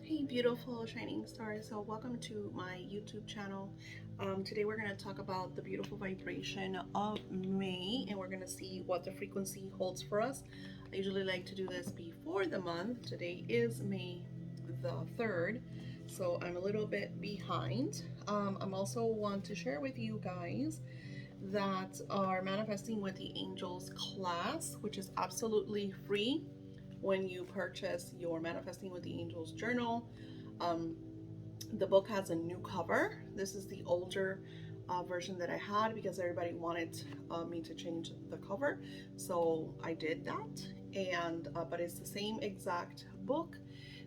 Hey beautiful shining stars, so welcome to my YouTube channel. Today we're going to talk about the beautiful vibration of May, and we're going to see what the frequency holds for us. I usually like to do this before the month. Today is May the 3rd, so I'm a little bit behind. I'm also want to share with you guys that are manifesting with the angels class, which is absolutely free when you purchase your Manifesting with the Angels journal. Um, the book has a new cover. This is the older version that I had because everybody wanted me to change the cover, so I did that. And but it's the same exact book.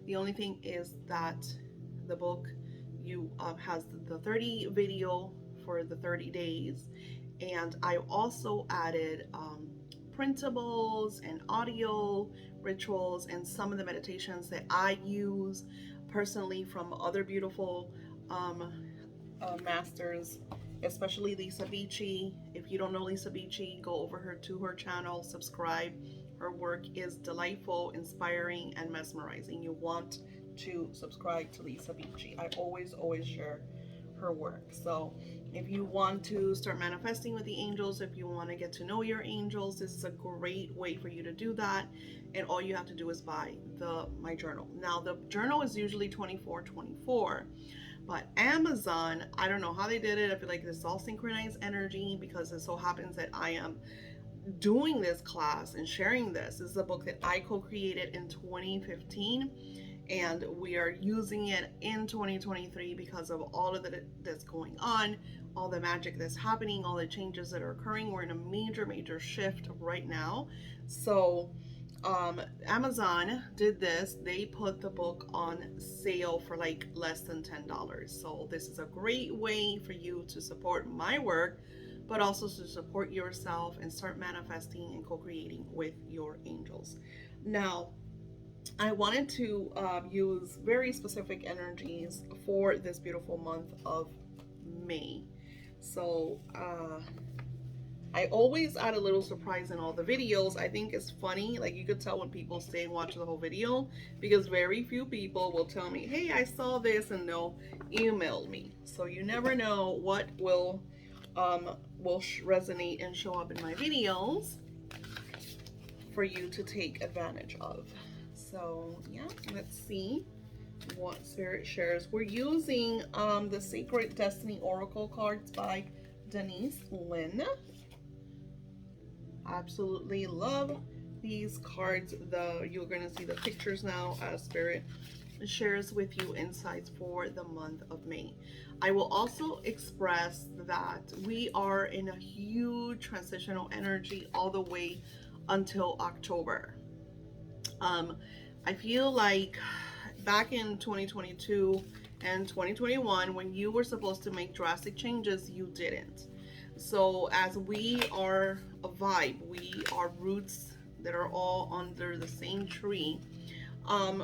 The only thing is that the book you has the 30 video for the 30 days, and I also added printables and audio rituals and some of the meditations that I use personally from other beautiful masters, especially Lisa Beachy. If you don't know Lisa Beachy, go over to her channel, subscribe. Her work is delightful, inspiring, and mesmerizing. You want to subscribe to Lisa Beachy. I always share her work. So if you want to start manifesting with the angels, if you want to get to know your angels, this is a great way for you to do that. And all you have to do is buy my journal. Now the journal is usually $24.24, but Amazon, I don't know how they did it. I feel like this is all synchronized energy because it so happens that I am doing this class and sharing this. This is a book that I co-created in 2015, and we are using it in 2023 because of all of that's going on, all the magic that's happening, all the changes that are occurring. We're in a major shift right now. So Amazon did this. They put the book on sale for like less than $10. So this is a great way for you to support my work, but also to support yourself and start manifesting and co-creating with your angels. Now, I wanted to use very specific energies for this beautiful month of May. So I always add a little surprise in all the videos. I think it's funny, like you could tell when people stay and watch the whole video, because very few people will tell me, hey, I saw this, and they'll email me. So you never know what will resonate and show up in my videos for you to take advantage of. So yeah, let's see what Spirit shares. We're using the Sacred Destiny Oracle cards by Denise Lynn. Absolutely love these cards. You're going to see the pictures now as Spirit shares with you insights for the month of May. I will also express that we are in a huge transitional energy all the way until October. I feel like back in 2022 and 2021, when you were supposed to make drastic changes, you didn't. So as we are a vibe, we are roots that are all under the same tree.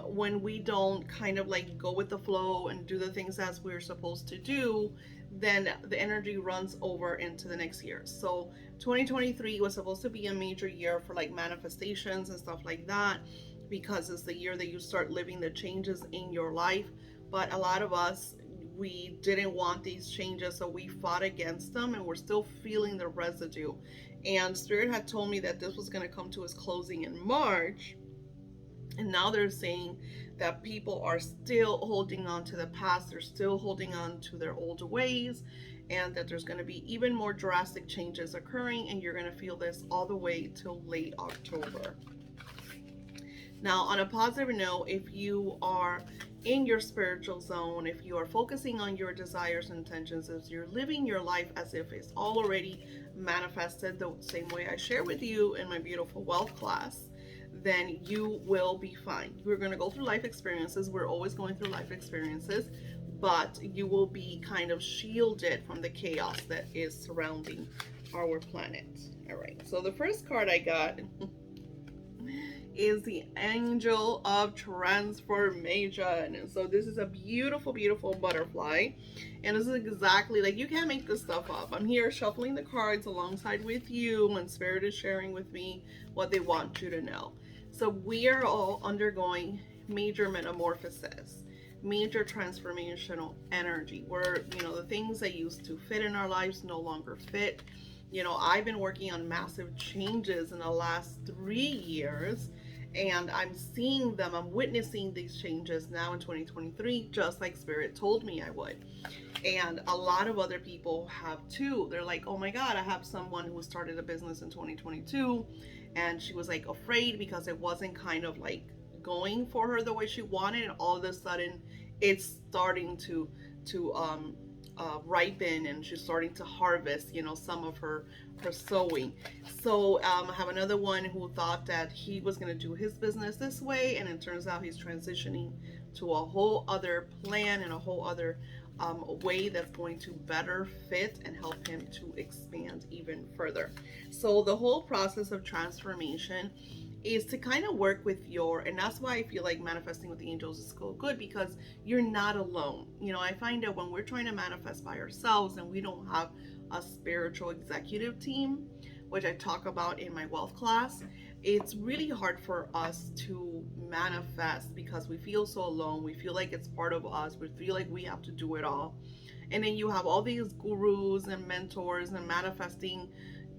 When we don't kind of like go with the flow and do the things as we're supposed to do, then the energy runs over into the next year. So 2023 was supposed to be a major year for like manifestations and stuff like that, because it's the year that you start living the changes in your life. But a lot of us, we didn't want these changes, so we fought against them, and we're still feeling the residue. And Spirit had told me that this was going to come to its closing in March, and now they're saying that people are still holding on to the past, they're still holding on to their old ways, and that there's going to be even more drastic changes occurring, and you're going to feel this all the way till late October. Now, on a positive note, if you are in your spiritual zone, if you are focusing on your desires and intentions, as you're living your life as if it's already manifested the same way I share with you in my beautiful wealth class, then you will be fine. We're going to go through life experiences. We're always going through life experiences, but you will be kind of shielded from the chaos that is surrounding our planet. All right, so the first card I got is the Angel of Transformation. So this is a beautiful butterfly, and this is exactly like, you can't make this stuff up. I'm here shuffling the cards alongside with you, and Spirit is sharing with me what they want you to know. So we are all undergoing major metamorphosis. major transformational energy where, the things that used to fit in our lives no longer fit. I've been working on massive changes in the last 3 years, and I'm seeing them, I'm witnessing these changes now in 2023, just like Spirit told me I would. And a lot of other people have too. They're like, oh my God, I have someone who started a business in 2022, and she was like afraid because it wasn't kind of like going for her the way she wanted, and all of a sudden it's starting to ripen, and she's starting to harvest, some of her sowing. So I have another one who thought that he was going to do his business this way, and it turns out he's transitioning to a whole other plan and a whole other way that's going to better fit and help him to expand even further. So the whole process of transformation is to kind of work with and that's why I feel like manifesting with the angels is so good, because you're not alone. I find that when we're trying to manifest by ourselves and we don't have a spiritual executive team, which I talk about in my wealth class, it's really hard for us to manifest because we feel so alone. We feel like it's part of us. We feel like we have to do it all. And then you have all these gurus and mentors and manifesting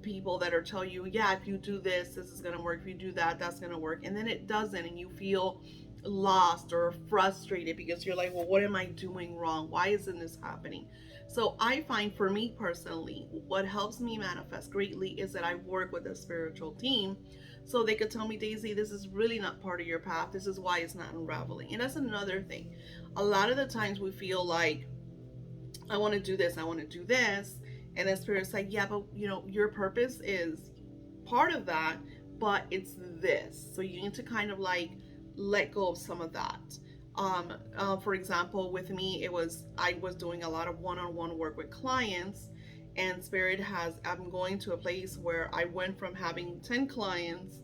people that are telling you, yeah, if you do this, this is going to work. If you do that, that's going to work. And then it doesn't. And you feel lost or frustrated because you're like, well, what am I doing wrong? Why isn't this happening? So I find, for me personally, what helps me manifest greatly is that I work with a spiritual team, so they could tell me, Daisy, this is really not part of your path. This is why it's not unraveling. And that's another thing. A lot of the times we feel like, I want to do this, I want to do this. And then Spirit's like, yeah, but your purpose is part of that, but it's this. So you need to kind of like let go of some of that. For example, with me, I was doing a lot of one-on-one work with clients, and Spirit I'm going to a place where I went from having 10 clients,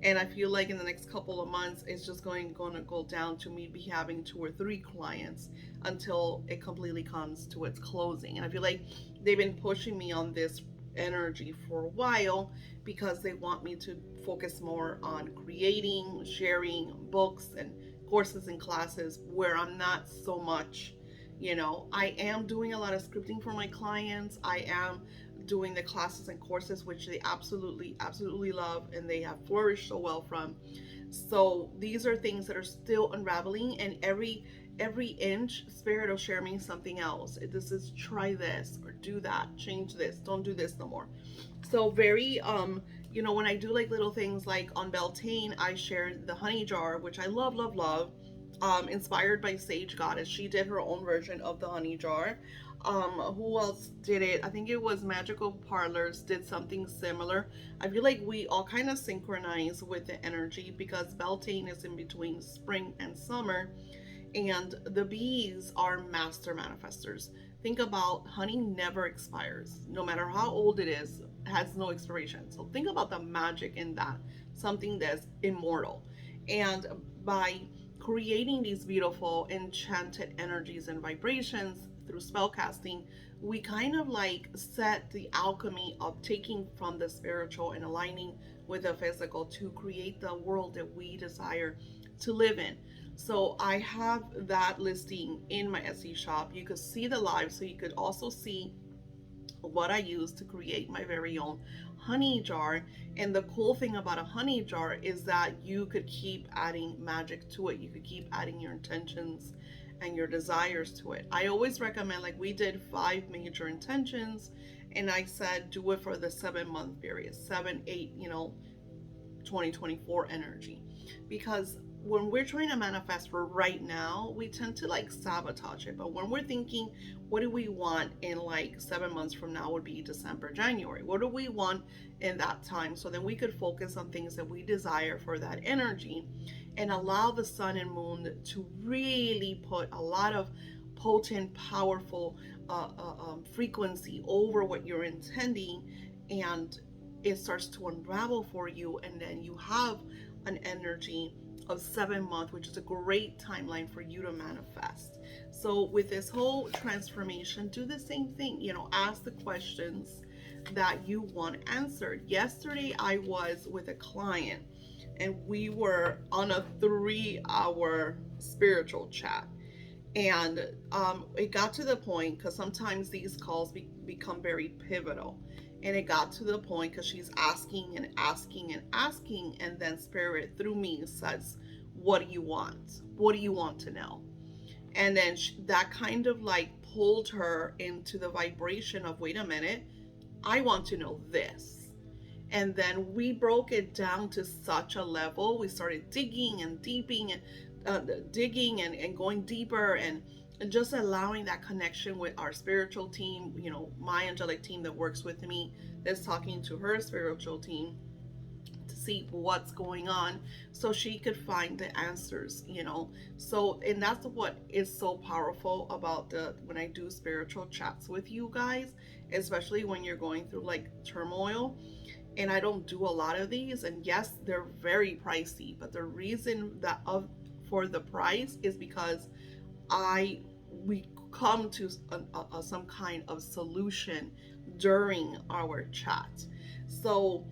and I feel like in the next couple of months, it's just going to go down to me be having 2 or 3 clients until it completely comes to its closing. And I feel like they've been pushing me on this energy for a while because they want me to focus more on creating, sharing books and courses and classes where I'm not so much, I am doing a lot of scripting for my clients. I am doing the classes and courses, which they absolutely love and they have flourished so well from. So these are things that are still unraveling, and every inch Spirit will share me something else. This is, try this or do that, change this, don't do this no more. So very when I do like little things like on Beltane, I shared the honey jar, which I love, inspired by Sage Goddess. She did her own version of the honey jar. Who else did it? I think it was Magical Parlors did something similar. I feel like we all kind of synchronize with the energy because Beltane is in between spring and summer, and the bees are master manifestors. Think about, honey never expires. No matter how old it is, it has no expiration. So think about the magic in that, something that's immortal. And by creating these beautiful enchanted energies and vibrations through spell casting, we kind of like set the alchemy of taking from the spiritual and aligning with the physical to create the world that we desire to live in. So I have that listing in my Etsy shop. You could see the live, so you could also see what I use to create my very own honey jar. And the cool thing about a honey jar is that you could keep adding magic to it. You could keep adding your intentions and your desires to it. I always recommend, like we did 5 major intentions, and I said do it for the 7-month period, 7, 8, 2024 energy, because when we're trying to manifest for right now, we tend to like sabotage it. But when we're thinking, what do we want in like 7 months from now, would be December, January. What do we want in that time? So then we could focus on things that we desire for that energy and allow the sun and moon to really put a lot of potent, powerful frequency over what you're intending, and it starts to unravel for you. And then you have an energy of 7 months, which is a great timeline for you to manifest. So with this whole transformation, do the same thing. Ask the questions that you want answered. Yesterday, I was with a client, and we were on a 3-hour spiritual chat. And it got to the point, because sometimes these calls become very pivotal. And it got to the point because she's asking and asking and asking, and then Spirit through me says, "What do you want? What do you want to know?" And then that kind of like pulled her into the vibration of, "Wait a minute, I want to know this." And then we broke it down to such a level. We started digging and deeping and digging and going deeper, and just allowing that connection with our spiritual team, my angelic team that works with me, that's talking to her spiritual team to see what's going on so she could find the answers. So, and that's what is so powerful about the when I do spiritual chats with you guys, especially when you're going through like turmoil. And I don't do a lot of these, and yes, they're very pricey, but the reason that of for the price is because I we come to some kind of solution during our chat. So,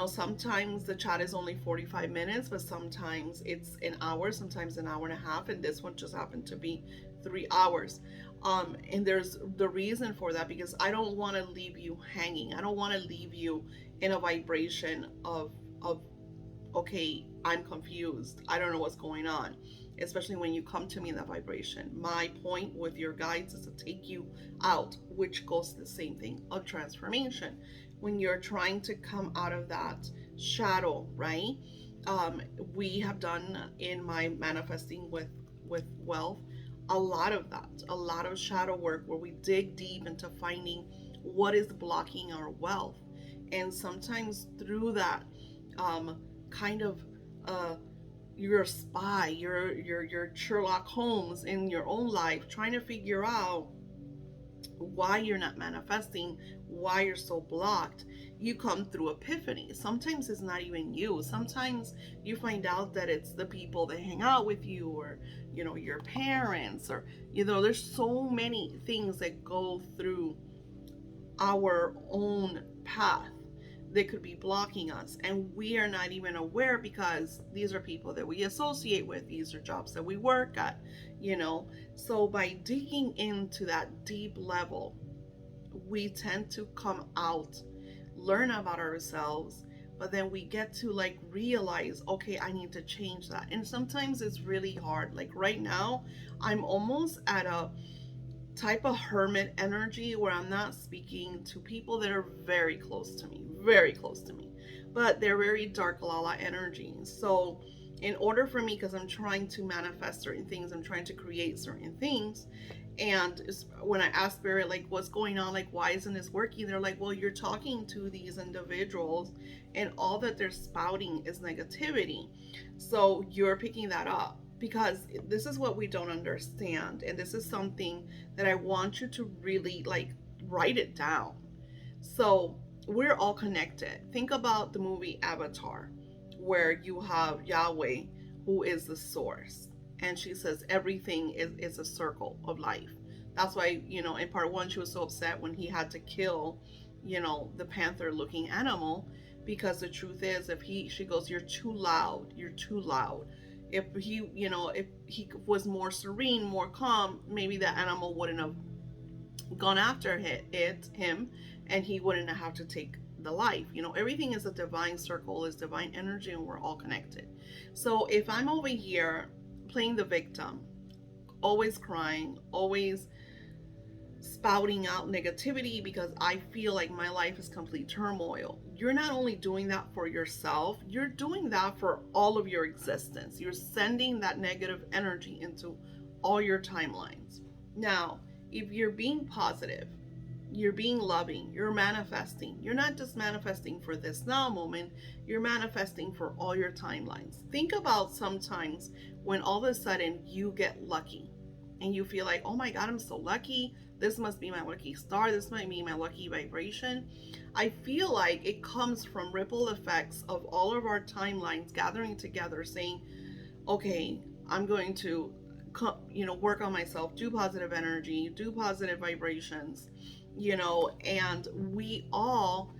sometimes the chat is only 45 minutes, but sometimes it's an hour, sometimes an hour and a half, and this one just happened to be 3 hours. And there's the reason for that, because I don't want to leave you hanging. I don't want to leave you in a vibration of okay, I'm confused. I don't know what's going on. Especially when you come to me in that vibration. My point with your guides is to take you out, which goes to the same thing of transformation. When you're trying to come out of that shadow, right? We have done in my manifesting with wealth a lot of that, a lot of shadow work where we dig deep into finding what is blocking our wealth. And sometimes through that, kind of uh, you're a spy, you're Sherlock Holmes in your own life, trying to figure out why you're not manifesting, why you're so blocked. You come through epiphany. Sometimes it's not even you. Sometimes you find out that it's the people that hang out with you, or your parents, or there's so many things that go through our own path that could be blocking us, and we are not even aware, because these are people that we associate with, these are jobs that we work at. So by digging into that deep level, we tend to come out, learn about ourselves, but then we get to like realize, okay, I need to change that. And sometimes it's really hard. Like right now, I'm almost at a type of hermit energy where I'm not speaking to people that are very close to me, very close to me, but they're very dark Lala energy. So, in order for me, because I'm trying to manifest certain things, I'm trying to create certain things, and when I ask Spirit, like, what's going on, like, why isn't this working? They're like, well, you're talking to these individuals, and all that they're spouting is negativity. So, you're picking that up, because this is what we don't understand. And this is something that I want you to really like write it down. So, we're all connected. Think about the movie Avatar, where you have Yahweh, who is the source. And she says everything is a circle of life. That's why, in part one, she was so upset when he had to kill, the panther looking animal. Because the truth is, she goes, you're too loud. You're too loud. If he was more serene, more calm, maybe the animal wouldn't have gone after him, and he wouldn't have to take the life. Everything is a divine circle, is divine energy, and we're all connected. So if I'm over here playing the victim, always crying, always spouting out negativity because I feel like my life is complete turmoil, you're not only doing that for yourself, you're doing that for all of your existence. You're sending that negative energy into all your timelines. Now, if you're being positive, you're being loving, you're manifesting. You're not just manifesting for this now moment, you're manifesting for all your timelines. Think about sometimes when all of a sudden you get lucky and you feel like, oh my God, I'm so lucky. This must be my lucky star. This might be my lucky vibration. I feel like it comes from ripple effects of all of our timelines gathering together saying, okay, I'm going to work on myself, do positive energy, do positive vibrations, and we all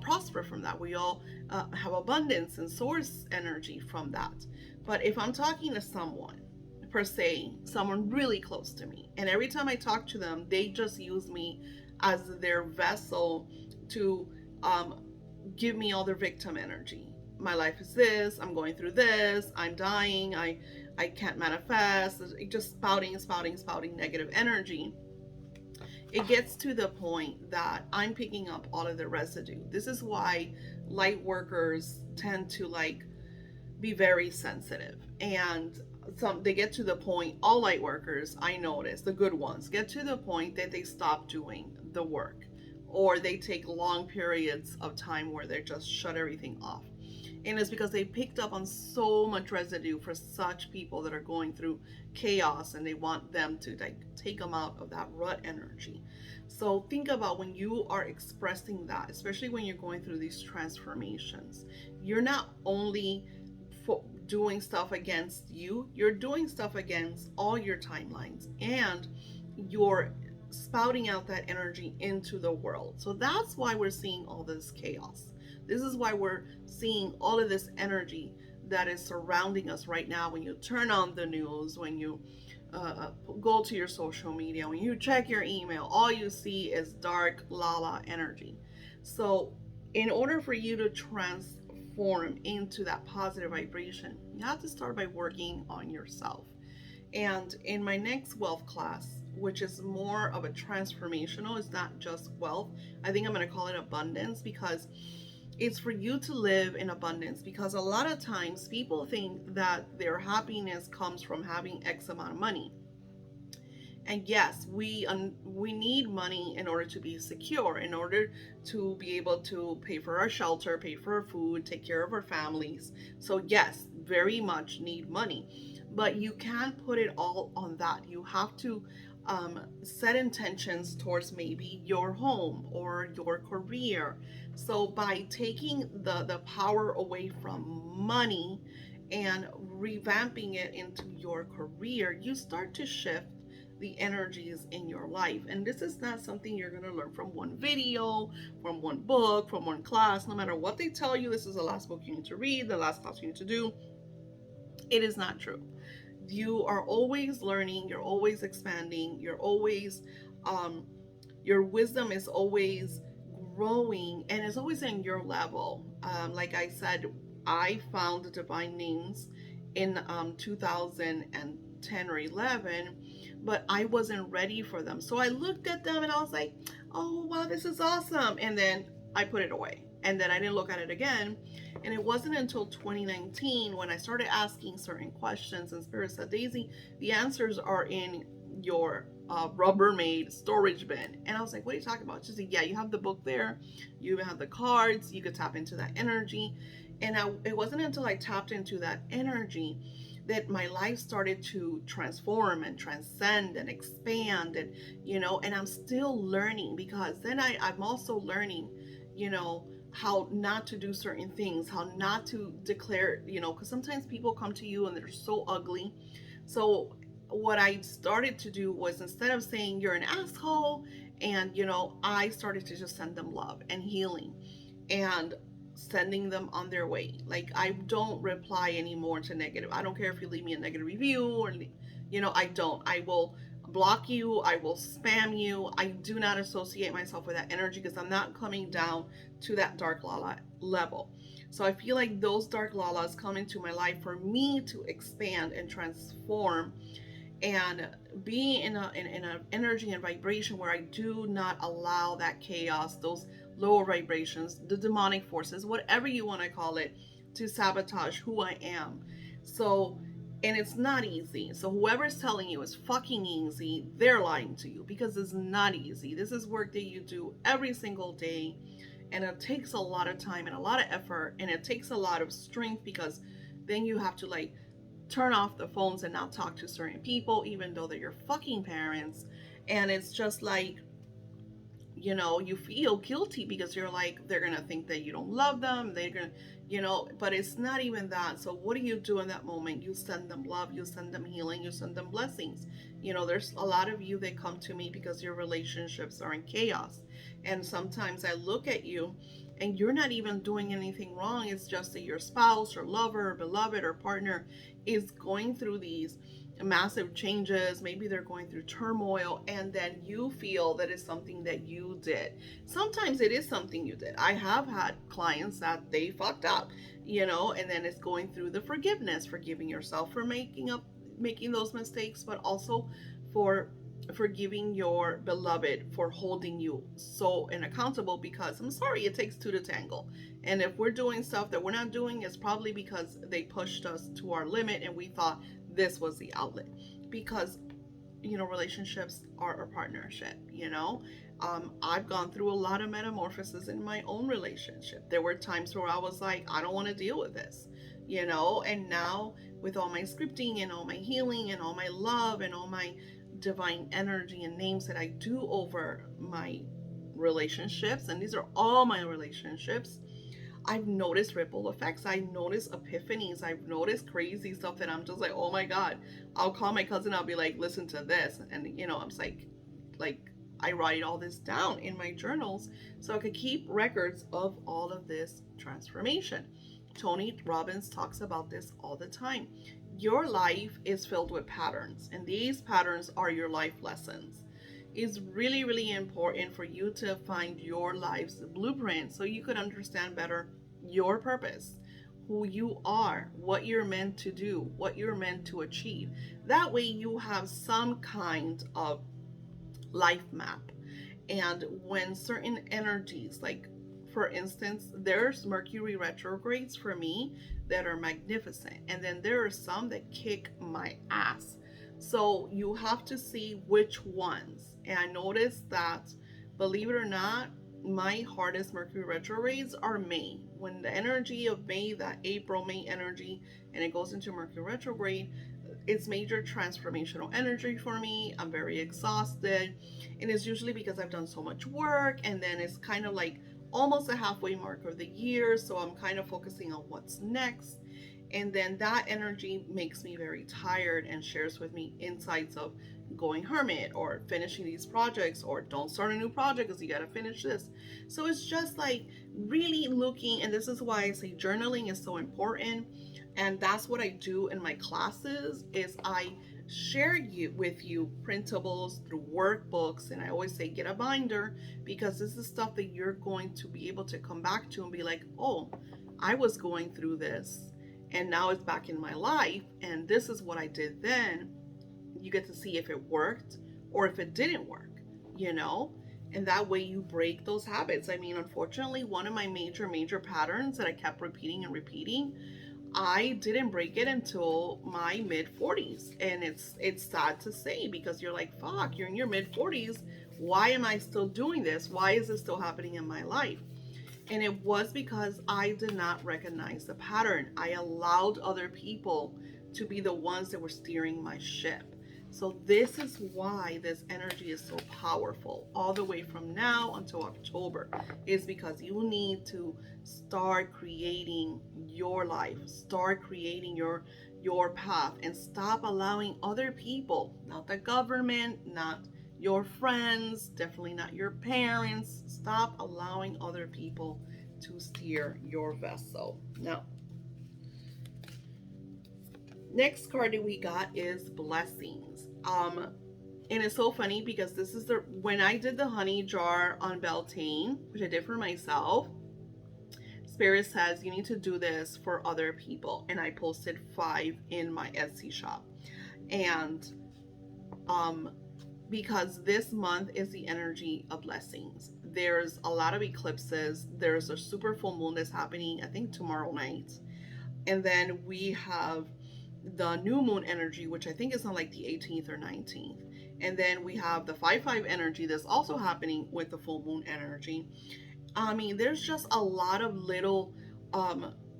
prosper from that. We all have abundance and source energy from that. But if I'm talking to someone per se, someone really close to me. And every time I talk to them, they just use me as their vessel to um, give me all their victim energy. My life is this, I'm going through this, I'm dying, I can't manifest, just spouting negative energy. It gets to the point that I'm picking up all of the residue. This is why light workers tend to like be very sensitive, and some they get to the point, all light workers I notice, the good ones, get to the point that they stop doing the work, or they take long periods of time where they just shut everything off. And it's because they picked up on so much residue for such people that are going through chaos, and they want them to like take them out of that rut energy. So think about when you are expressing that, especially when you're going through these transformations, you're not only doing stuff against you, you're doing stuff against all your timelines, and you're spouting out that energy into the world. So that's why we're seeing all this chaos. This is why we're seeing all of this energy that is surrounding us right now. When you turn on the news, when you go to your social media, when you check your email, all you see is dark lala energy. So in order for you to transform into that positive vibration, you have to start by working on yourself. And in my next wealth class, which is more of a transformational, it's not just wealth. I think I'm going to call it abundance, because it's for you to live in abundance. Because a lot of times people think that their happiness comes from having X amount of money. And yes, we need money in order to be secure, in order to be able to pay for our shelter, pay for our food, take care of our families. So yes, very much need money, but you can't put it all on that. You have to set intentions towards maybe your home or your career. So by taking the power away from money and revamping it into your career, you start to shift the energies in your life. And this is not something you're going to learn from one video, from one book, from one class. No matter what they tell you, this is the last book you need to read, the last class you need to do. It is not true. You are always learning, you're always expanding, you're always your wisdom is always growing, and it's always in your level. Like I said, I found the divine names in 2010 or 11, but I wasn't ready for them. So I looked at them and I was like, oh wow, this is awesome. And then I put it away. And then I didn't look at it again. And it wasn't until 2019 when I started asking certain questions, and Spirit said, Daisy, the answers are in your Rubbermaid storage bin. And I was like, what are you talking about? She said, yeah, you have the book there, you have the cards, you could tap into that energy. And it wasn't until I tapped into that energy that my life started to transform and transcend and expand. And and I'm still learning, because then I'm also learning how not to do certain things, how not to declare, because sometimes people come to you and they're so ugly. So what I started to do was, instead of saying you're an asshole, and I started to just send them love and healing, and sending them on their way. Like, I don't reply anymore to negative. I don't care if you leave me a negative review, or I don't. I will block you, I will spam you. I do not associate myself with that energy, because I'm not coming down to that dark lala level. So I feel like those dark lalas come into my life for me to expand and transform, and be in a energy and vibration where I do not allow that chaos, those lower vibrations, the demonic forces, whatever you want to call it, to sabotage who I am. So, and it's not easy. So whoever's telling you it's fucking easy, they're lying to you, because it's not easy. This is work that you do every single day, and it takes a lot of time and a lot of effort, and it takes a lot of strength, because then you have to like turn off the phones and not talk to certain people, even though they're your fucking parents. And it's just like, you feel guilty, because you're like, they're gonna think that you don't love them, they're gonna, but it's not even that. So what do you do in that moment? You send them love, you send them healing, you send them blessings. There's a lot of you that come to me because your relationships are in chaos, and sometimes I look at you and you're not even doing anything wrong. It's just that your spouse or lover or beloved or partner is going through these massive changes. Maybe they're going through turmoil, and then you feel that it's something that you did. Sometimes it is something you did. I have had clients that they fucked up, and then it's going through the forgiveness, forgiving yourself for making those mistakes, but also for forgiving your beloved for holding you so inaccountable, because I'm sorry, it takes two to tangle. And if we're doing stuff that we're not doing, it's probably because they pushed us to our limit and we thought this was the outlet. Because relationships are a partnership. I've gone through a lot of metamorphosis in my own relationship. There were times where I was like, I don't want to deal with this, and now with all my scripting and all my healing and all my love and all my divine energy and names that I do over my relationships, and these are all my relationships, I've noticed ripple effects. I noticed epiphanies. I've noticed crazy stuff that I'm just like, oh my God. I'll call my cousin. I'll be like, listen to this. And, I'm like, I write all this down in my journals so I could keep records of all of this transformation. Tony Robbins talks about this all the time. Your life is filled with patterns, and these patterns are your life lessons. It's really, really important for you to find your life's blueprint so you could understand better your purpose, who you are, what you're meant to do, what you're meant to achieve. That way, you have some kind of life map. And when certain energies, like for instance, there's Mercury retrogrades for me that are magnificent, and then there are some that kick my ass. So you have to see which ones. And I noticed that, believe it or not, my hardest Mercury retrogrades are May. When the energy of May, that April, May energy, and it goes into Mercury retrograde, it's major transformational energy for me. I'm very exhausted. And it's usually because I've done so much work, and then it's kind of like almost a halfway mark of the year. So I'm kind of focusing on what's next. And then that energy makes me very tired and shares with me insights of going hermit or finishing these projects, or don't start a new project because you got to finish this. So it's just like really looking, and this is why I say journaling is so important. And that's what I do in my classes is I share with you printables through workbooks, and I always say get a binder, because this is stuff that you're going to be able to come back to and be like, oh, I was going through this and now it's back in my life, and this is what I did then. You get to see if it worked or if it didn't work, and that way you break those habits. I mean, unfortunately, one of my major patterns that I kept repeating and repeating, I didn't break it until my mid 40s. And it's sad to say, because you're like, fuck, you're in your mid 40s. Why am I still doing this? Why is this still happening in my life? And it was because I did not recognize the pattern. I allowed other people to be the ones that were steering my ship. So this is why this energy is so powerful all the way from now until October, is because you need to start creating your life, start creating your path, and stop allowing other people, not the government, not your friends, definitely not your parents. Stop allowing other people to steer your vessel. Now, next card that we got is blessings. And it's so funny because this is when I did the honey jar on Beltane, which I did for myself, Spirit says you need to do this for other people, and I posted 5 in my Etsy shop. And because this month is the energy of blessings. There's a lot of eclipses. There's a super full moon that's happening, I think, tomorrow night. And then we have the new moon energy, which I think is on like the 18th or 19th. And then we have the 5-5 energy that's also happening with the full moon energy. I mean, there's just a lot of little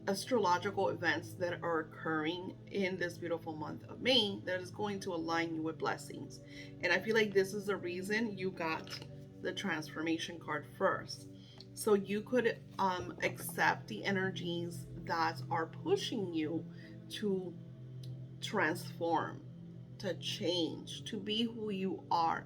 astrological events that are occurring in this beautiful month of May that is going to align you with blessings. And I feel like this is the reason you got the transformation card first. So you could accept the energies that are pushing you to transform, to change, to be who you are.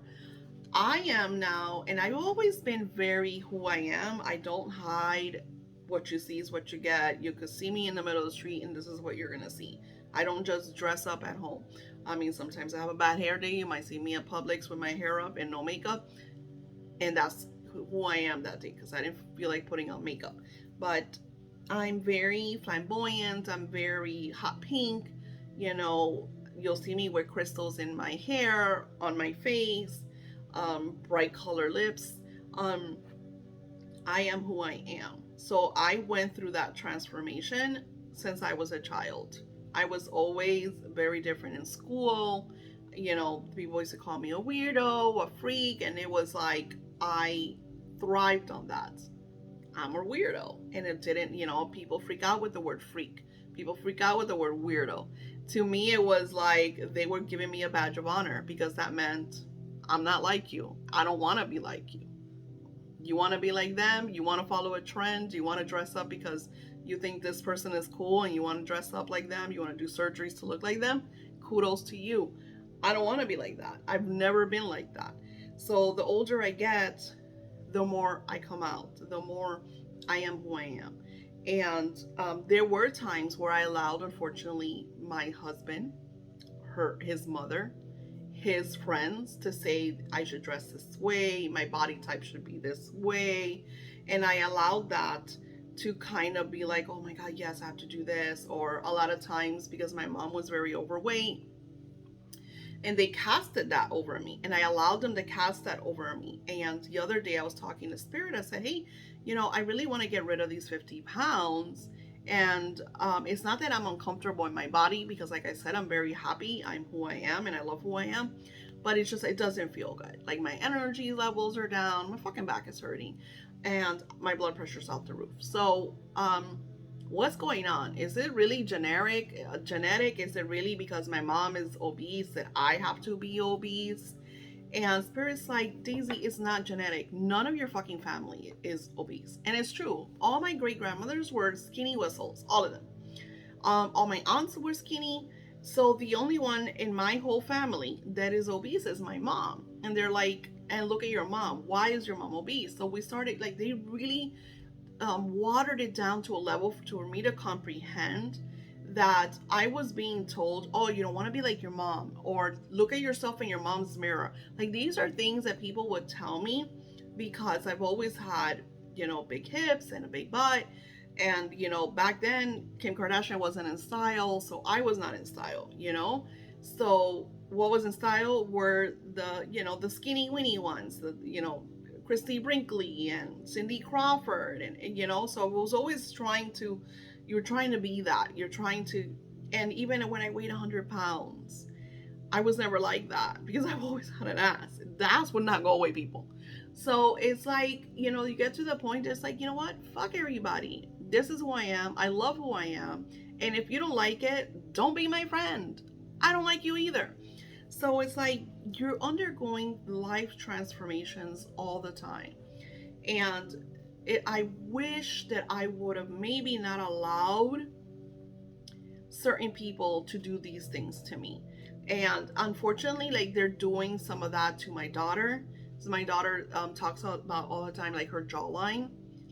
I am now, and I've always been very who I am. I don't hide. What you see is what you get. You could see me in the middle of the street and this is what you're going to see. I don't just dress up at home. I mean, sometimes I have a bad hair day. You might see me at Publix with my hair up and no makeup, and that's who I am that day because I didn't feel like putting on makeup. But I'm very flamboyant. I'm very hot pink. You know, you'll see me with crystals in my hair, on my face, bright color lips. Um, I am who I am. So I went through that transformation since I was a child. I was always very different in school. You know, people used to call me a weirdo, a freak, and it was like I thrived on that. I'm a weirdo. And it didn't, you know, people freak out with the word freak. People freak out with the word weirdo. To me, it was like they were giving me a badge of honor because that meant I'm not like you. I don't want to be like you. You want to be like them? You want to follow a trend? You want to dress up because you think this person is cool and you want to dress up like them? You want to do surgeries to look like them? Kudos to you. I don't want to be like that. I've never been like that. So the older I get, the more I come out, the more I am who I am. And there were times where I allowed, unfortunately, my husband, his mother, his friends to say I should dress this way, my body type should be this way. And I allowed that to kind of be like, oh my God, yes, I have to do this. Or a lot of times, because my mom was very overweight, and they casted that over me, and I allowed them to cast that over me. And the other day I was talking to Spirit. I said, hey, you know, I really want to get rid of these 50 pounds. And it's not that I'm uncomfortable in my body, because like I said, I'm very happy. I'm who I am and I love who I am. But it's just, it doesn't feel good. Like my energy levels are down, my fucking back is hurting, and my blood pressure's off the roof. So what's going on? Is it really genetic? Is it really because my mom is obese that I have to be obese? And Spirit's like, Daisy, it's not genetic. None of your fucking family is obese. And it's true. All my great grandmothers were skinny whistles, all of them. All my aunts were skinny. So the only one in my whole family that is obese is my mom. And they're like, and look at your mom. Why is your mom obese? So we started, like, they really watered it down to a level for me to comprehend that I was being told, oh, you don't want to be like your mom, or look at yourself in your mom's mirror. Like, these are things that people would tell me because I've always had, you know, big hips and a big butt. And, you know, back then, Kim Kardashian wasn't in style, so I was not in style, you know? So what was in style were the, you know, the skinny winny ones, the, you know, Christy Brinkley and Cindy Crawford, and you know, so I was always trying to, you're trying to be that, you're trying to, and even when I weighed 100 pounds, I was never like that because I've always had an ass. The ass would not go away, people. So it's like, you know, you get to the point, it's like, you know what, fuck everybody. This is who I am. I love who I am. And if you don't like it, don't be my friend. I don't like you either. So it's like you're undergoing life transformations all the time. And I wish that I would have maybe not allowed certain people to do these things to me. And unfortunately, like, they're doing some of that to my daughter. So my daughter talks about all the time, like, her jawline.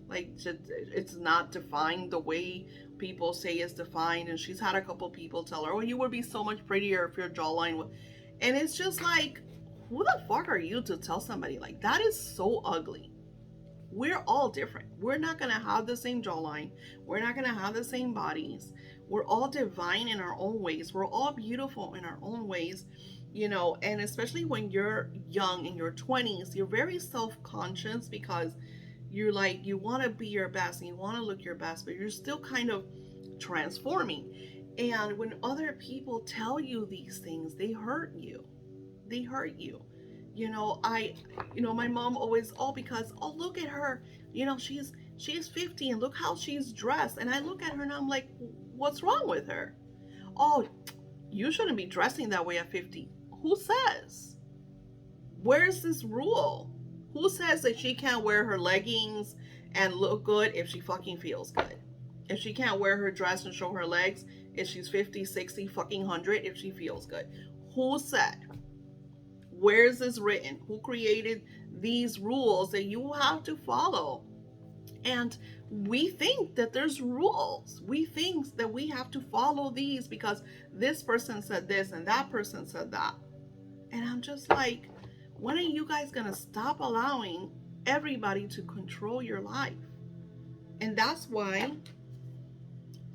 Like, it's not defined the way people say it's defined. And she's had a couple people tell her, oh, you would be so much prettier if your jawline was. And it's just like, who the fuck are you to tell somebody like that is so ugly? We're all different. We're not going to have the same jawline. We're not going to have the same bodies. We're all divine in our own ways. We're all beautiful in our own ways, you know, and especially when you're young in your 20s, you're very self-conscious because you're like, you want to be your best and you want to look your best, but you're still kind of transforming. And when other people tell you these things, they hurt you. They hurt you. You know, my mom always, oh, because, oh, look at her. You know, she's 50 and look how she's dressed. And I look at her and I'm like, what's wrong with her? Oh, you shouldn't be dressing that way at 50. Who says? Where's this rule? Who says that she can't wear her leggings and look good if she fucking feels good? If she can't wear her dress and show her legs if she's 50, 60, fucking 100 if she feels good? Who said? Where's this written? Who created these rules that you have to follow? And we think that there's rules. We think that we have to follow these because this person said this and that person said that. And I'm just like, when are you guys gonna stop allowing everybody to control your life? And that's why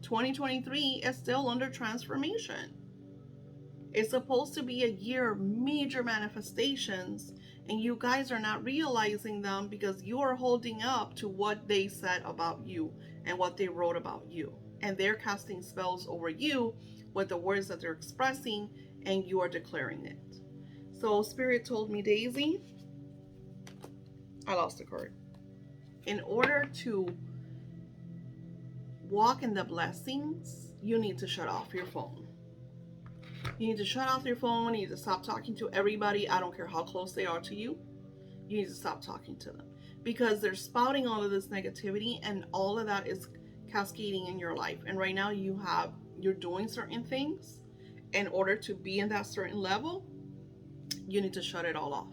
2023 is still under transformation. It's supposed to be a year of major manifestations, and you guys are not realizing them because you are holding up to what they said about you and what they wrote about you. And they're casting spells over you with the words that they're expressing, and you are declaring it. So Spirit told me, Daisy, I lost the card. In order to walk in the blessings, you need to shut off your phone. You need to shut off your phone. You need to stop talking to everybody. I don't care how close they are to you. You need to stop talking to them because they're spouting all of this negativity, and all of that is cascading in your life. And right now you're doing certain things in order to be in that certain level. You need to shut it all off.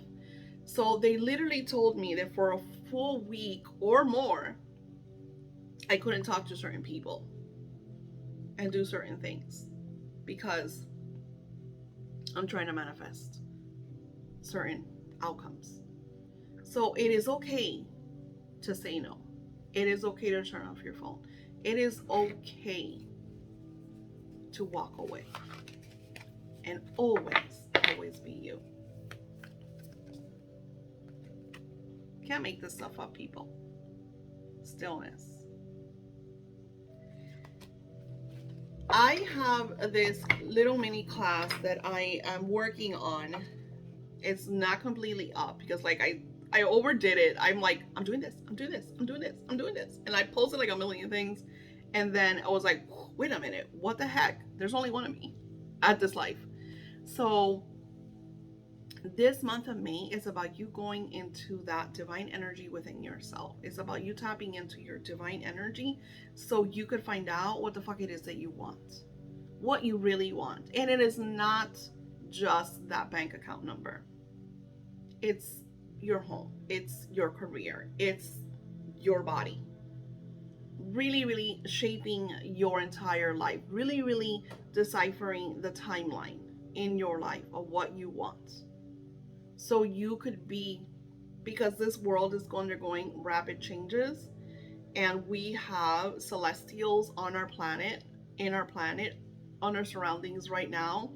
So they literally told me that for a full week or more, I couldn't talk to certain people and do certain things because I'm trying to manifest certain outcomes. So it is okay to say no. It is okay to turn off your phone. It is okay to walk away. And always be you. Can't make this stuff up, people. Stillness. I have this little mini class that I am working on. It's not completely up because like I overdid it. I'm like, I'm doing this. And I posted like a million things. And then I was like, wait a minute, what the heck? There's only one of me at this life. So this month of May is about you going into that divine energy within yourself. It's about you tapping into your divine energy so you could find out what the fuck it is that you want, what you really want. And it is not just that bank account number. It's your home. It's your career. It's your body. Really, really shaping your entire life. Really, really deciphering the timeline in your life of what you want. So you could be, because this world is undergoing rapid changes, and we have celestials on our planet, on our surroundings right now,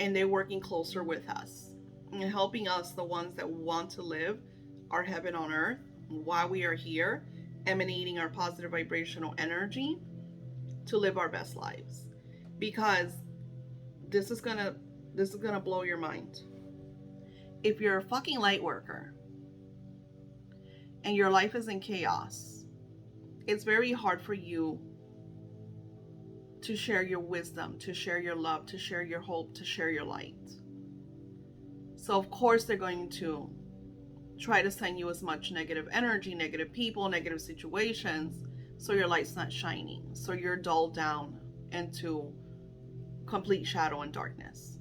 and they're working closer with us and helping us, the ones that want to live our heaven on earth while we are here, emanating our positive vibrational energy to live our best lives. Because this is gonna blow your mind. If you're a fucking light worker and your life is in chaos, it's very hard for you to share your wisdom, to share your love, to share your hope, to share your light. So of course they're going to try to send you as much negative energy, negative people, negative situations, so your light's not shining, so you're dulled down into complete shadow and darkness.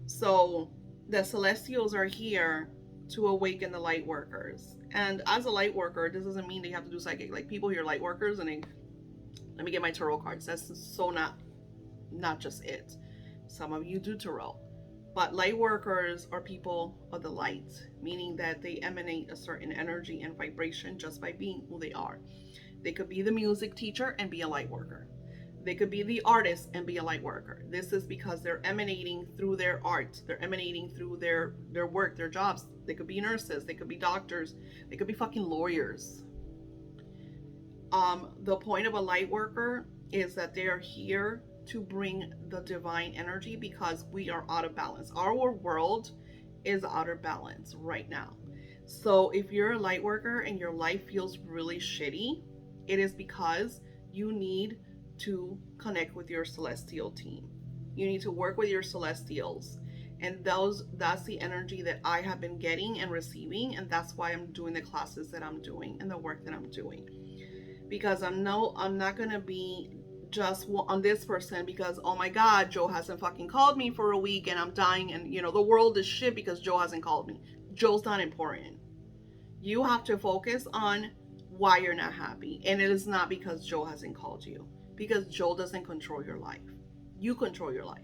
So the celestials are here to awaken the light workers. And as a light worker, this doesn't mean they have to do psychic. Like, people hear light workers and they, let me get my tarot cards. That's so not just it. Some of you do tarot. But light workers are people of the light, meaning that they emanate a certain energy and vibration just by being who they are. They could be the music teacher and be a light worker. They could be the artist and be a light worker. This is because they're emanating through their art. They're emanating through their work, their jobs. They could be nurses. They could be doctors. They could be fucking lawyers. The point of a light worker is that they are here to bring the divine energy because we are out of balance. Our world is out of balance right now. So if you're a light worker and your life feels really shitty, it is because you need to connect with your celestial team. You need to work with your celestials, and that's the energy that I have been getting and receiving, and that's why I'm doing the classes that I'm doing and the work that I'm doing, because I'm not gonna be just on this person because, oh my god, Joe hasn't fucking called me for a week and I'm dying and the world is shit because Joe hasn't called me. Joe's not important. You have to focus on why you're not happy. And it is not because Joe hasn't called you, because Joe doesn't control your life. You control your life.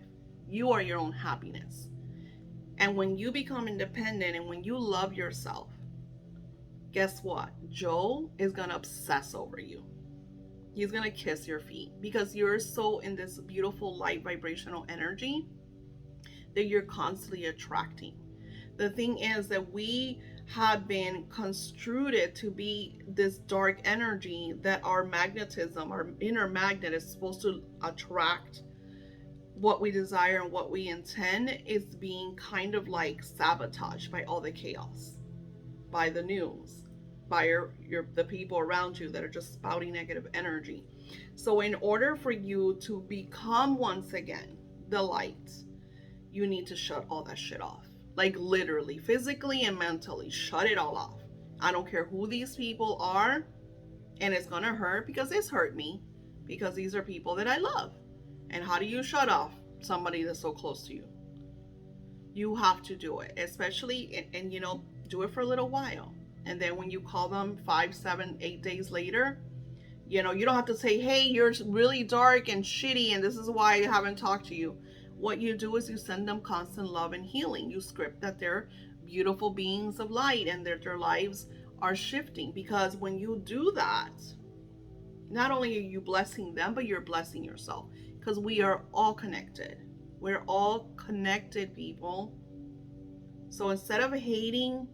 You are your own happiness. And when you become independent and when you love yourself, guess what? Joe is going to obsess over you. He's going to kiss your feet because you're so in this beautiful light vibrational energy that you're constantly attracting. The thing is that we have been construed to be this dark energy, that our magnetism, our inner magnet, is supposed to attract what we desire and what we intend, is being kind of like sabotaged by all the chaos, by the news, by the people around you that are just spouting negative energy. So in order for you to become once again the light, you need to shut all that shit off. Like literally, physically and mentally, shut it all off. I don't care who these people are, and it's gonna hurt because it's hurt me, because these are people that I love. And how do you shut off somebody that's so close to you? You have to do it, especially, and do it for a little while. And then when you call them 5, 7, 8 days later, you don't have to say, hey, you're really dark and shitty and this is why I haven't talked to you. What you do is you send them constant love and healing. You script that they're beautiful beings of light and that their lives are shifting. Because when you do that, not only are you blessing them, but you're blessing yourself. Because we are all connected. We're all connected, people. So instead of hating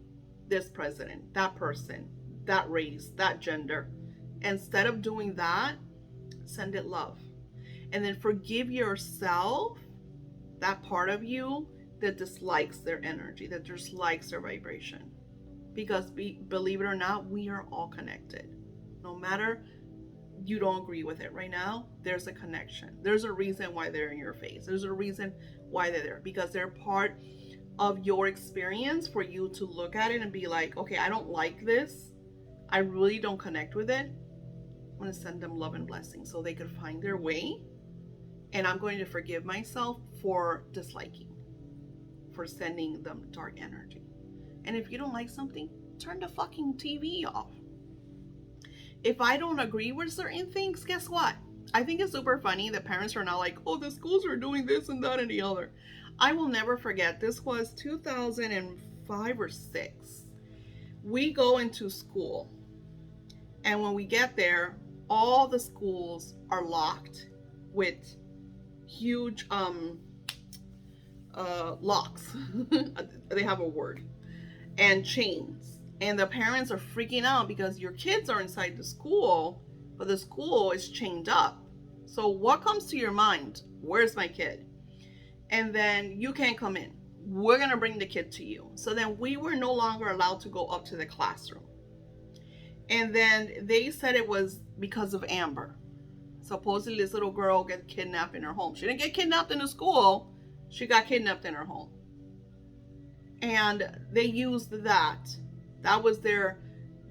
this president, that person, that race, that gender, instead of doing that, send it love. And then forgive yourself, that part of you that dislikes their energy, that dislikes their vibration. Because believe it or not, we are all connected. No matter you don't agree with it right now, there's a connection. There's a reason why they're in your face. There's a reason why they're there. Because they're part of your experience for you to look at it and be like, okay, I don't like this. I really don't connect with it. I'm going to send them love and blessings so they could find their way. And I'm going to forgive myself for disliking, for sending them dark energy. And if you don't like something, turn the fucking TV off. If I don't agree with certain things, guess what? I think it's super funny that parents are now like, oh, the schools are doing this and that and the other. I will never forget, this was 2005 or 6. We go into school, and when we get there, all the schools are locked with huge locks. They have a word. And chains. And the parents are freaking out because your kids are inside the school, but the school is chained up. So what comes to your mind? Where's my kid? And then you can't come in. We're going to bring the kid to you. So then we were no longer allowed to go up to the classroom. And then they said it was because of Amber. Supposedly this little girl got kidnapped in her home. She didn't get kidnapped in the school. She got kidnapped in her home. And they used that. That was their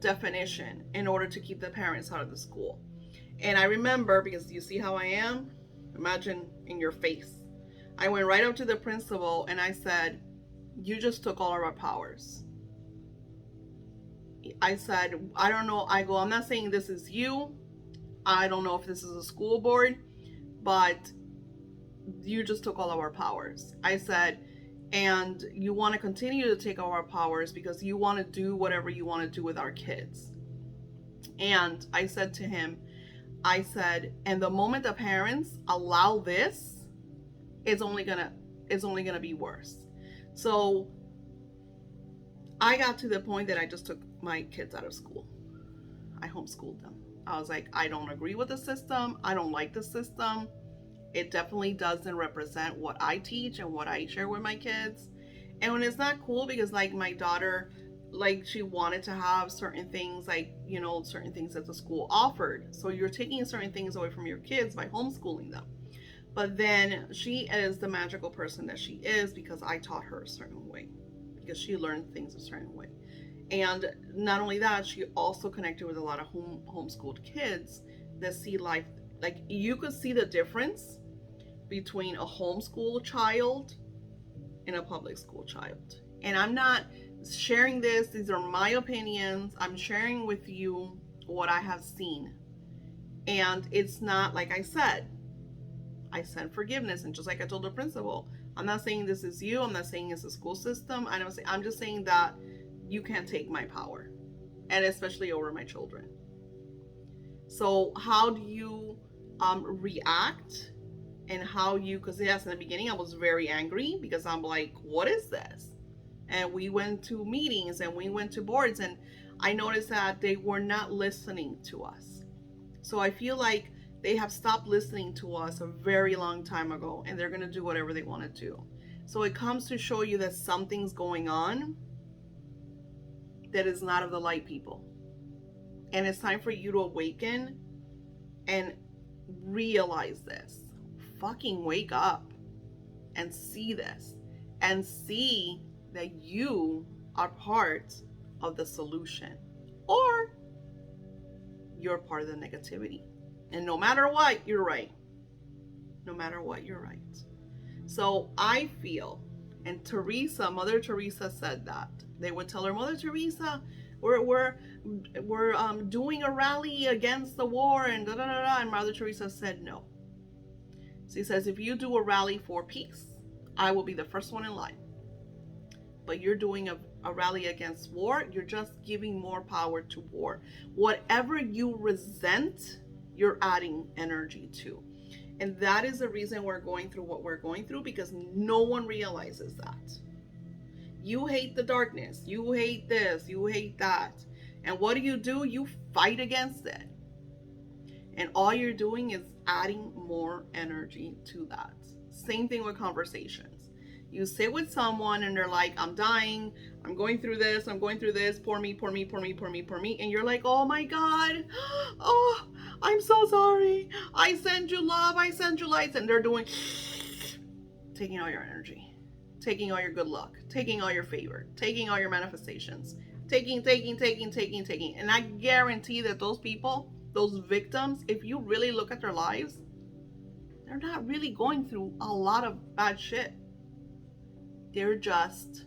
definition in order to keep the parents out of the school. And I remember, because you see how I am? Imagine in your face. I went right up to the principal and I said, you just took all of our powers. I said, I don't know. I go, I'm not saying this is you. I don't know if this is a school board, but you just took all of our powers. I said, and you want to continue to take all our powers because you want to do whatever you want to do with our kids. And I said to him, I said, and the moment the parents allow this, it's only gonna be worse. So I got to the point that I just took my kids out of school. I homeschooled them. I was like, I don't agree with the system. I don't like the system. It definitely doesn't represent what I teach and what I share with my kids. And when it's not cool, because like my daughter, like she wanted to have certain things, like, certain things that the school offered. So you're taking certain things away from your kids by homeschooling them. But then she is the magical person that she is because I taught her a certain way, because she learned things a certain way. And not only that, she also connected with a lot of homeschooled kids that see life. Like, you could see the difference between a homeschool child and a public school child. And I'm not sharing this. These are my opinions. I'm sharing with you what I have seen. And it's not, like I said, I sent forgiveness. And just like I told the principal, I'm not saying this is you. I'm not saying it's a school system. I'm just saying that you can't take my power, and especially over my children. So how do you react? And how you, because yes, in the beginning I was very angry because I'm like, what is this? And we went to meetings and we went to boards, and I noticed that they were not listening to us. So I feel like they have stopped listening to us a very long time ago, and they're going to do whatever they want to do. So it comes to show you that something's going on that is not of the light, people. And it's time for you to awaken and realize this. Fucking wake up and see this, and see that you are part of the solution, or you're part of the negativity. And no matter what, you're right. No matter what, you're right. So I feel, and Mother Teresa said that they would tell her, Mother Teresa, we're doing a rally against the war and da da da da. And Mother Teresa said no. She says, if you do a rally for peace, I will be the first one in line. But you're doing a rally against war, you're just giving more power to war. Whatever you resent, you're adding energy to. And that is the reason we're going through what we're going through, because no one realizes that. You hate the darkness, you hate this, you hate that. And what do? You fight against it. And all you're doing is adding more energy to that. Same thing with conversations. You sit with someone and they're like, I'm dying, I'm going through this, pour me. And you're like, oh my God, oh, I'm so sorry. I send you love, I send you lights. And they're taking all your energy, taking all your good luck, taking all your favor, taking all your manifestations, taking. And I guarantee that those people, those victims, if you really look at their lives, they're not really going through a lot of bad shit. They're just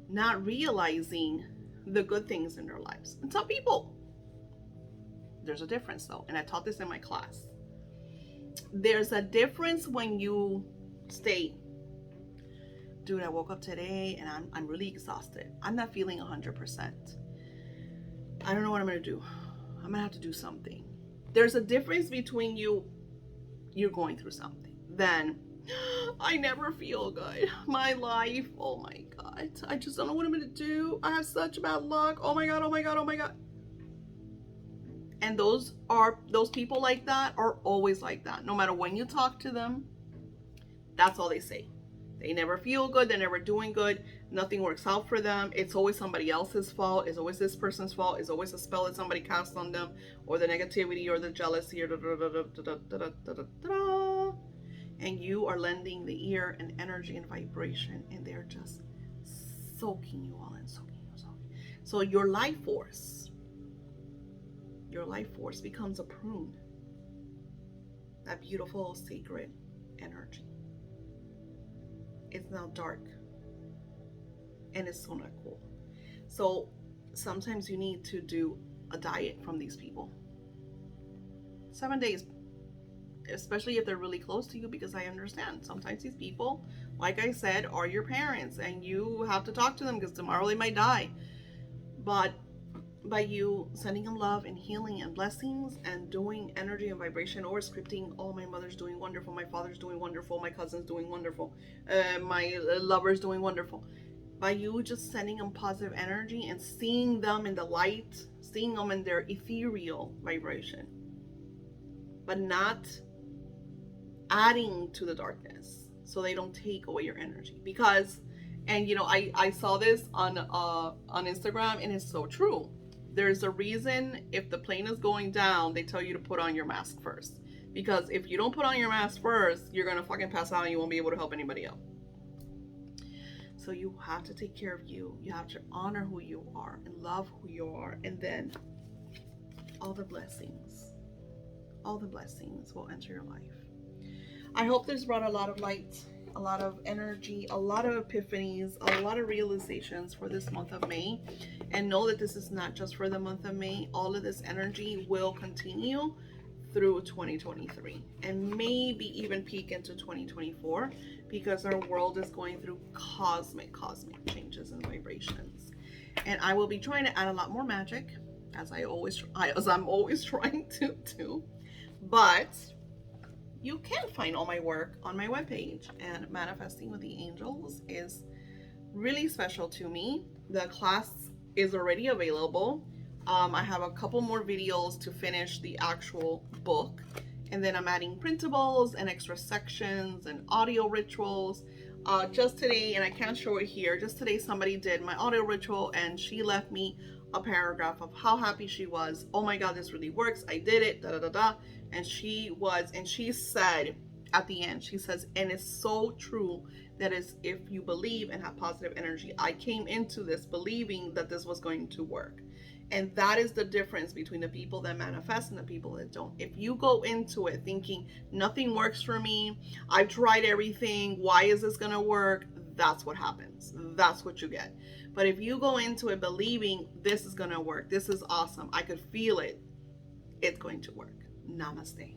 not realizing the good things in their lives. And some people, there's a difference though, and I taught this in my class. There's a difference when you state, dude, I woke up today and I'm really exhausted. I'm not feeling 100%. I don't know what I'm gonna do. I'm gonna have to do something. There's a difference between you're going through something, then I never feel good. My life, oh my God, I just don't know what I'm gonna do. I have such bad luck. Oh my God. And those people like that are always like that. No matter when you talk to them, that's all they say. They never feel good. They're never doing good. Nothing works out for them. It's always somebody else's fault. It's always this person's fault. It's always a spell that somebody cast on them, or the negativity, or the jealousy, or and you are lending the ear and energy and vibration, and they're just soaking you all in, soaking. So your life force becomes a prune. That beautiful, sacred energy. It's now dark, and it's so not cool. So sometimes you need to do a diet from these people. 7 days, especially if they're really close to you, because I understand sometimes these people, like I said, are your parents, and you have to talk to them because tomorrow they might die. But by you sending them love and healing and blessings and doing energy and vibration, or scripting, oh, my mother's doing wonderful, my father's doing wonderful, my cousin's doing wonderful, my lover's doing wonderful. By you just sending them positive energy and seeing them in the light, seeing them in their ethereal vibration, but not adding to the darkness so they don't take away your energy. Because, and you know, I saw this on Instagram, and it's so true. There's a reason if the plane is going down, they tell you to put on your mask first. Because if you don't put on your mask first, you're gonna fucking pass out and you won't be able to help anybody else. So you have to take care of you. You have to honor who you are and love who you are, and then all the blessings will enter your life. I hope this brought a lot of light a lot of energy, a lot of epiphanies, a lot of realizations for this month of May. And know that this is not just for the month of May. All of this energy will continue through 2023 and maybe even peek into 2024, because our world is going through cosmic changes and vibrations. And I will be trying to add a lot more magic, as I'm always trying to do. But you can find all my work on my webpage, and Manifesting with the Angels is really special to me. The class is already available. I have a couple more videos to finish the actual book, and then I'm adding printables and extra sections and audio rituals. Just today, and I can't show it here, just today somebody did my audio ritual and she left me a paragraph of how happy she was. Oh my God, this really works. I did it, da da da da. And she said at the end, she says, and it's so true, that is, if you believe and have positive energy. I came into this believing that this was going to work. And that is the difference between the people that manifest and the people that don't. If you go into it thinking nothing works for me, I've tried everything, why is this going to work? That's what happens. That's what you get. But if you go into it believing this is going to work, this is awesome, I could feel it, it's going to work. Namaste.